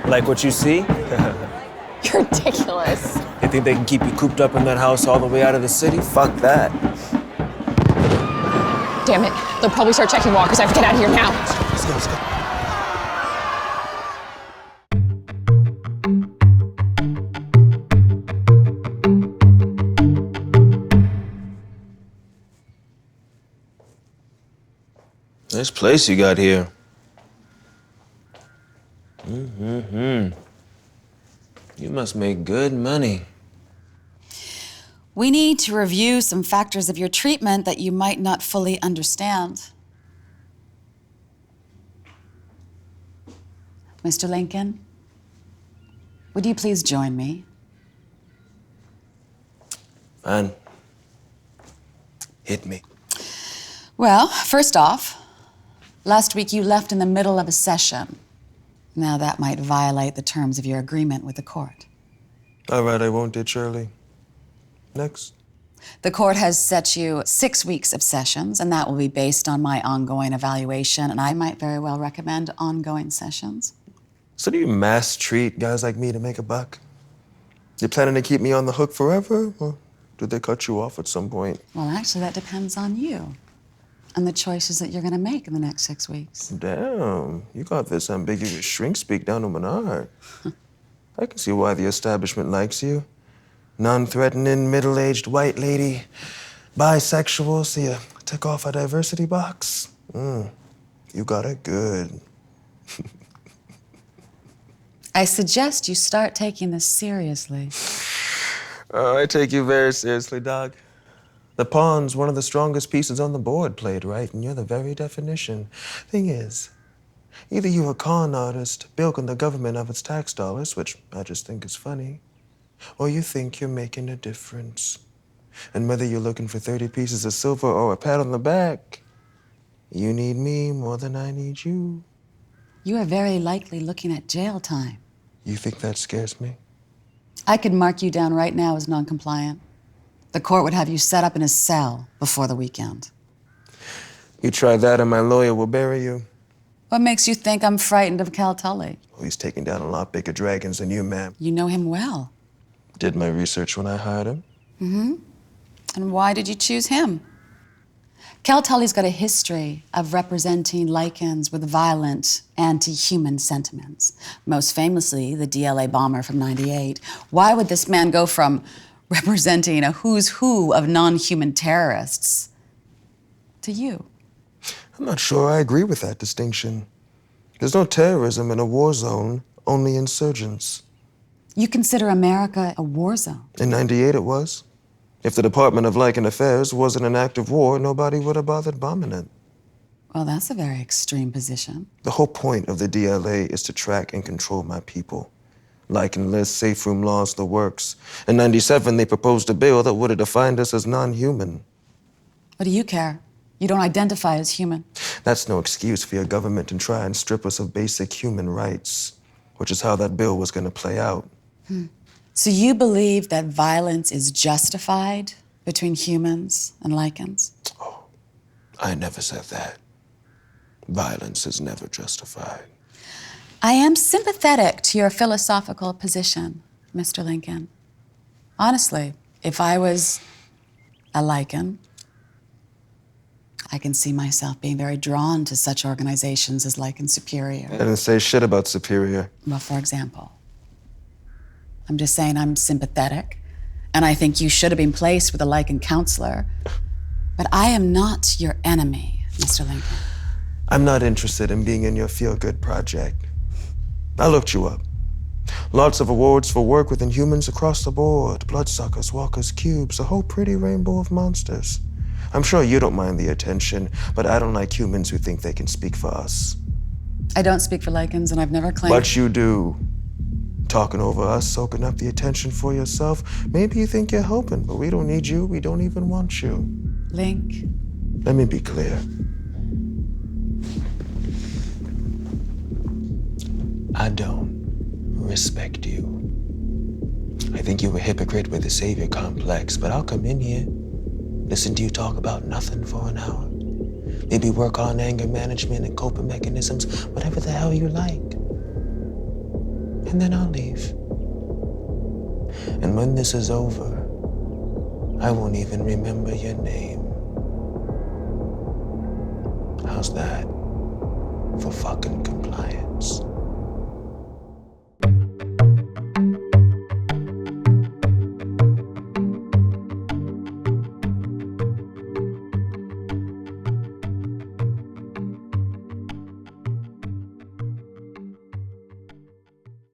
Like what you see? You're ridiculous. You think they can keep you cooped up in that house all the way out of the city? Fuck that. Damn it. They'll probably start checking walkers. I have to get out of here now. Let's go, let's go. Nice place you got here. You must make good money. We need to review some factors of your treatment that you might not fully understand. Mr. Lincoln, would you please join me? Fine. Hit me. Well, first off, last week you left in the middle of a session. Now that might violate the terms of your agreement with the court. All right, I won't ditch early. Next. The court has set you 6 weeks of sessions, and that will be based on my ongoing evaluation, and I might very well recommend ongoing sessions. So do you mass treat guys like me to make a buck? You planning to keep me on the hook forever, or did they cut you off at some point? Well, actually, that depends on you and the choices that you're going to make in the next 6 weeks. Damn, you got this ambiguous shrink speak down to Menard. I can see why the establishment likes you. Non-threatening, middle-aged white lady, bisexual, so you took off a diversity box. You got it good. I suggest you start taking this seriously. I take you very seriously, dog. The pawn's one of the strongest pieces on the board played right, and you're the very definition. Thing is, either you're a con artist bilking the government of its tax dollars, which I just think is funny, or you think you're making a difference. And whether you're looking for 30 pieces of silver or a pat on the back, you need me more than I need you. You are very likely looking at jail time. You think that scares me? I could mark you down right now as non-compliant. The court would have you set up in a cell before the weekend. You try that and my lawyer will bury you. What makes you think I'm frightened of Cal Tully? Well, he's taking down a lot bigger dragons than you, ma'am. You know him well. Did my research when I hired him. And why did you choose him? Cal Tully's got a history of representing lichens with violent, anti-human sentiments. Most famously, the DLA bomber from '98. Why would this man go from representing a who's who of non-human terrorists to you? I'm not sure I agree with that distinction. There's no terrorism in a war zone, only insurgents. You consider America a war zone? In '98 it was. If the Department of Lichen Affairs wasn't an act of war, nobody would have bothered bombing it. Well, that's a very extreme position. The whole point of the DLA is to track and control my people. Lichen lists, safe room laws, the works. In '97, they proposed a bill that would have defined us as non-human. What do you care? You don't identify as human. That's no excuse for your government to try and strip us of basic human rights, which is how that bill was going to play out. So you believe that violence is justified between humans and lichens? Oh, I never said that. Violence is never justified. I am sympathetic to your philosophical position, Mr. Lincoln. Honestly, if I was a lichen, I can see myself being very drawn to such organizations as Lichen Superior. I didn't say shit about Superior. Well, for example, I'm just saying I'm sympathetic, and I think you should have been placed with a lichen counselor. But I am not your enemy, Mr. Lincoln. I'm not interested in being in your feel-good project. I looked you up. Lots of awards for work with Inhumans across the board. Bloodsuckers, walkers, cubes, a whole pretty rainbow of monsters. I'm sure you don't mind the attention, but I don't like humans who think they can speak for us. I don't speak for lichens, and I've never claimed... But you do. Talking over us, soaking up the attention for yourself. Maybe you think you're helping, but we don't need you. We don't even want you. Linc. Let me be clear. I don't respect you. I think you're a hypocrite with a savior complex, but I'll come in here, listen to you talk about nothing for an hour. Maybe work on anger management and coping mechanisms, whatever the hell you like. and then I'll leave. And when this is over, I won't even remember your name. How's that for fucking compliance?